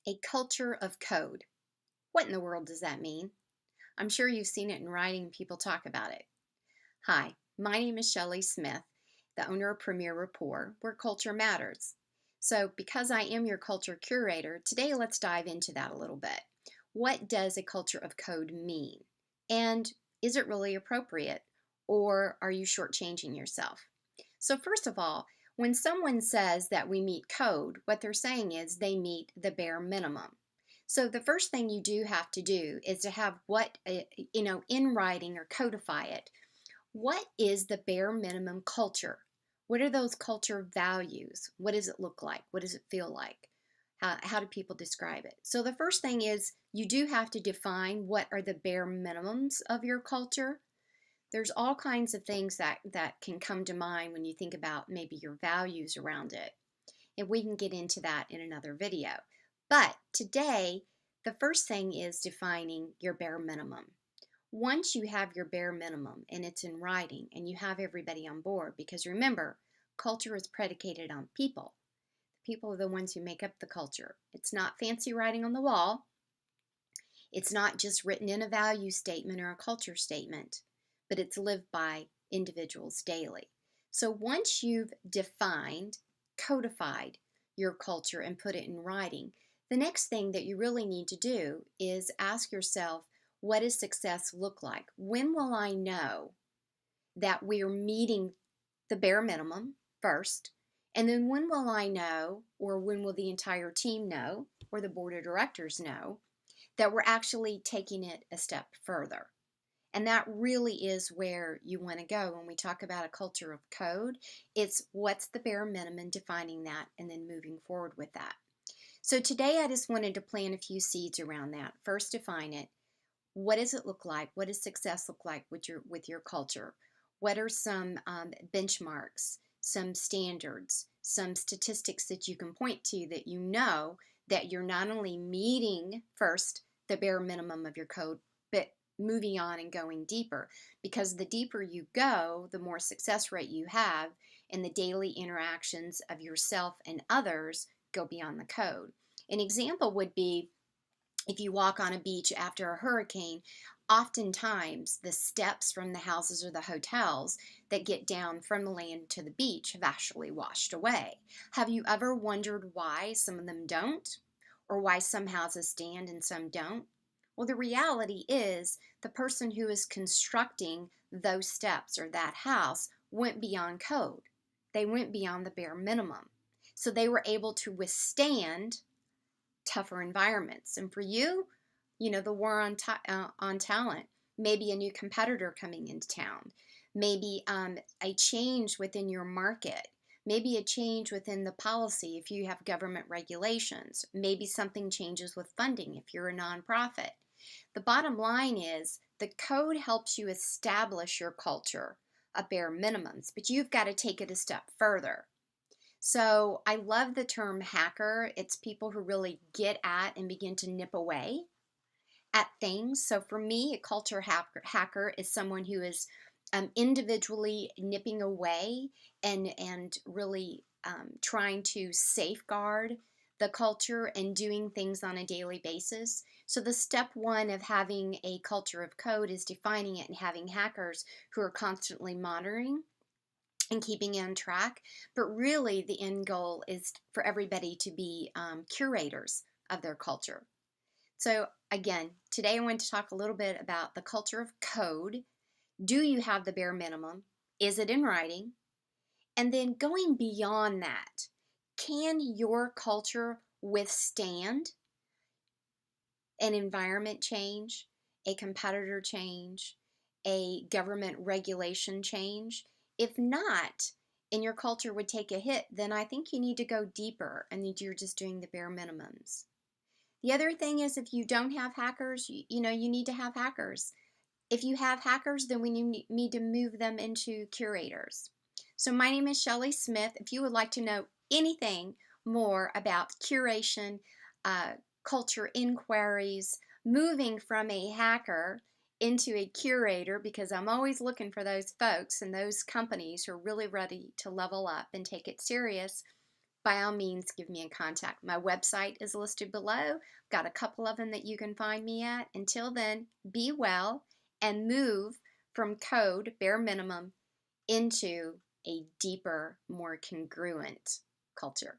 A culture of code. What in the world does that mean? I'm sure you've seen it in writing and people talk about it. Hi, my name is Shelley Smith, the owner of Premier Rapport, where culture matters. So, because I am your culture curator, today let's dive into that a little bit. What does a culture of code mean? And is it really appropriate? Or are you shortchanging yourself? So, first of all, when someone says that we meet code, what they're saying is they meet the bare minimum. So, the first thing you do have to do is to have in writing or codify it. What is the bare minimum culture? What are those culture values? What does it look like? What does it feel like? How do people describe it? So, the first thing is you do have to define what are the bare minimums of your culture. There's all kinds of things that can come to mind when you think about maybe your values around it. And we can get into that in another video. But today, the first thing is defining your bare minimum. Once you have your bare minimum and it's in writing and you have everybody on board, because remember, culture is predicated on people. People are the ones who make up the culture. It's not fancy writing on the wall. It's not just written in a value statement or a culture statement, but it's lived by individuals daily. So once you've defined, codified your culture and put it in writing, the next thing that you really need to do is ask yourself, what does success look like? When will I know that we're meeting the bare minimum first? And then when will I know, or when will the entire team know, or the board of directors know, that we're actually taking it a step further? And that really is where you want to go when we talk about a culture of code. It's what's the bare minimum, defining that, and then moving forward with that. So today I just wanted to plant a few seeds around that. First, define it. What does it look like? What does success look like with your culture? What are some benchmarks, some standards, some statistics that you can point to that you know that you're not only meeting first the bare minimum of your code, but moving on and going deeper, because the deeper you go, the more success rate you have, and the daily interactions of yourself and others go beyond the code. An example would be if you walk on a beach after a hurricane, oftentimes the steps from the houses or the hotels that get down from the land to the beach have actually washed away. Have you ever wondered why some of them don't? Or why some houses stand and some don't? Well, the reality is the person who is constructing those steps or that house went beyond code. They went beyond the bare minimum. So they were able to withstand tougher environments. And for you, the war on talent, maybe a new competitor coming into town, maybe a change within your market, maybe a change within the policy if you have government regulations, maybe something changes with funding if you're a nonprofit. The bottom line is the code helps you establish your culture of bare minimums, but you've got to take it a step further. So I love the term hacker. It's people who really get at and begin to nip away at things. So for me, a culture hacker is someone who is individually nipping away and really trying to safeguard the culture and doing things on a daily basis. So the step one of having a culture of code is defining it and having hackers who are constantly monitoring and keeping it on track. But really the end goal is for everybody to be curators of their culture. So again, today I want to talk a little bit about the culture of code. Do you have the bare minimum? Is it in writing? And then going beyond that, can your culture withstand an environment change, a competitor change, a government regulation change? If not, and your culture would take a hit, then I think you need to go deeper and you're just doing the bare minimums. The other thing is, if you don't have hackers, you need to have hackers. If you have hackers, then we need to move them into curators. So my name is Shelley Smith. If you would like to know anything more about curation, culture inquiries, moving from a hacker into a curator, because I'm always looking for those folks and those companies who are really ready to level up and take it serious, by all means, give me a contact. My website is listed below. Got a couple of them that you can find me at. Until then, be well and move from code, bare minimum, into a deeper, more congruent culture.